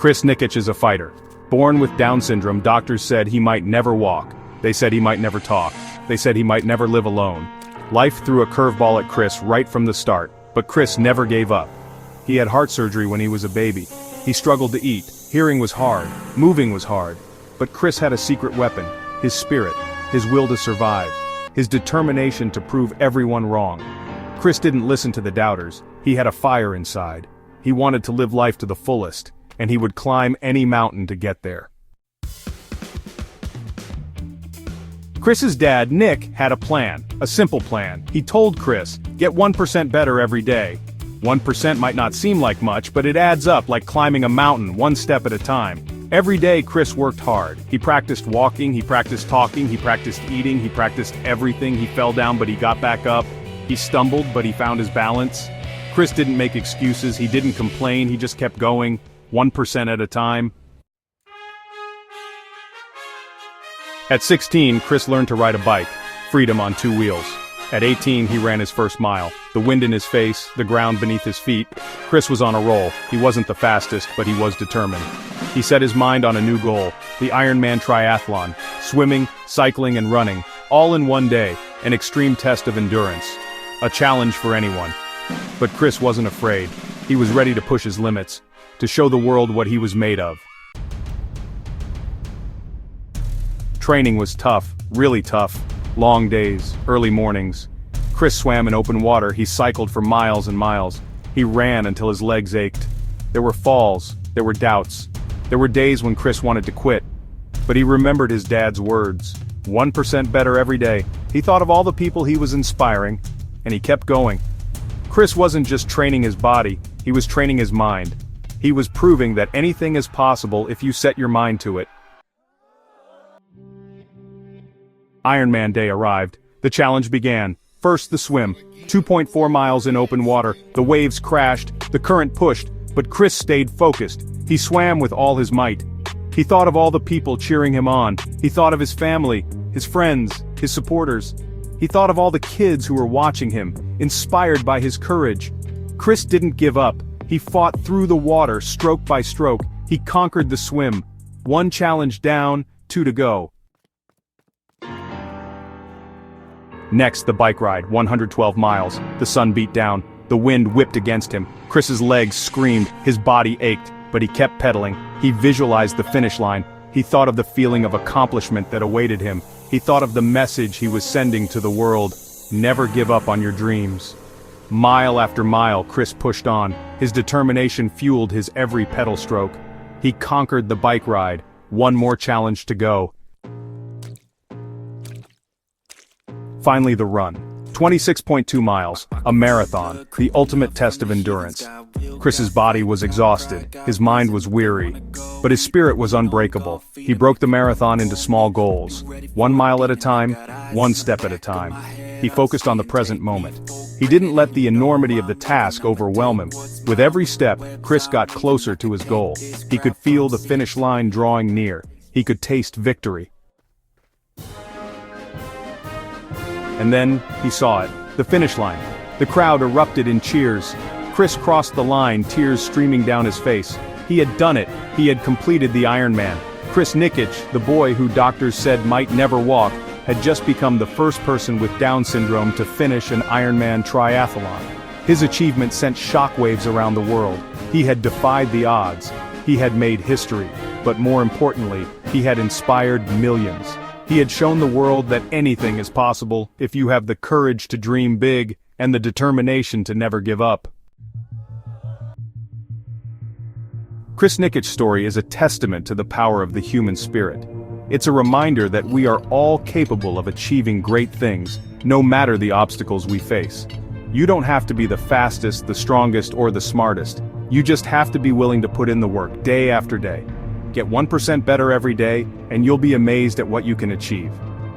Chris Nikic is a fighter. Born with Down syndrome, doctors said he might never walk. They said he might never talk. They said he might never live alone. Life threw a curveball at Chris right from the start, but Chris never gave up. He had heart surgery when he was a baby. He struggled to eat, hearing was hard, moving was hard. But Chris had a secret weapon, his spirit, his will to survive, his determination to prove everyone wrong. Chris didn't listen to the doubters, he had a fire inside. He wanted to live life to the fullest, and he would climb any mountain to get there. Chris's dad, Nick, had a plan, a simple plan. He told Chris, get 1% better every day. 1% might not seem like much, but it adds up like climbing a mountain, one step at a time. Every day Chris worked hard. He practiced walking, he practiced talking, he practiced eating, he practiced everything. He fell down but he got back up. He stumbled but he found his balance. Chris didn't make excuses, he didn't complain, he just kept going, 1% at a time. At 16, Chris learned to ride a bike, freedom on 2 wheels. At 18, he ran his first mile. The wind in his face, the ground beneath his feet. Chris was on a roll. He wasn't the fastest, but he was determined. He set his mind on a new goal, the Ironman triathlon. Swimming, cycling, and running, all in one day, an extreme test of endurance. A challenge for anyone. But Chris wasn't afraid. He was ready to push his limits, to show the world what he was made of. Training was tough, really tough. Long days, early mornings. Chris swam in open water, he cycled for miles and miles. He ran until his legs ached. There were falls, there were doubts. There were days when Chris wanted to quit. But he remembered his dad's words. 1% better every day. He thought of all the people he was inspiring, and he kept going. Chris wasn't just training his body, he was training his mind. He was proving that anything is possible if you set your mind to it. Ironman day arrived. The challenge began. First the swim, 2.4 miles in open water. The waves crashed, the current pushed, but Chris stayed focused. He swam with all his might. He thought of all the people cheering him on. He thought of his family, his friends, his supporters. He thought of all the kids who were watching him, inspired by his courage. Chris didn't give up. He fought through the water, stroke by stroke. He conquered the swim. 1 challenge down, 2 to go. Next, the bike ride, 112 miles. The sun beat down. The wind whipped against him. Chris's legs screamed, his body ached, but he kept pedaling. He visualized the finish line. He thought of the feeling of accomplishment that awaited him. He thought of the message he was sending to the world. Never give up on your dreams. Mile after mile, Chris pushed on. His determination fueled his every pedal stroke. He conquered the bike ride. 1 more challenge to go. Finally the run. 26.2 miles, a marathon, the ultimate test of endurance. Chris's body was exhausted, his mind was weary, but his spirit was unbreakable. He broke the marathon into small goals, 1 mile at a time, 1 step at a time. He focused on the present moment. He didn't let the enormity of the task overwhelm him. With every step, Chris got closer to his goal. He could feel the finish line drawing near. He could taste victory. And then, he saw it, the finish line. The crowd erupted in cheers. Chris crossed the line, tears streaming down his face. He had done it, he had completed the Ironman. Chris Nikic, the boy who doctors said might never walk, had just become the first person with Down syndrome to finish an Ironman triathlon. His achievement sent shockwaves around the world. He had defied the odds. He had made history. But more importantly, he had inspired millions. He had shown the world that anything is possible if you have the courage to dream big and the determination to never give up. Chris Nikic's story is a testament to the power of the human spirit. It's a reminder that we are all capable of achieving great things, no matter the obstacles we face. You don't have to be the fastest, the strongest, or the smartest. You just have to be willing to put in the work day after day. Get 1% better every day, and you'll be amazed at what you can achieve.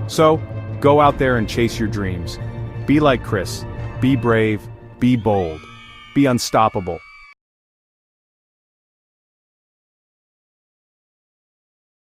So, go out there and chase your dreams. Be like Chris. Be brave. Be bold. Be unstoppable.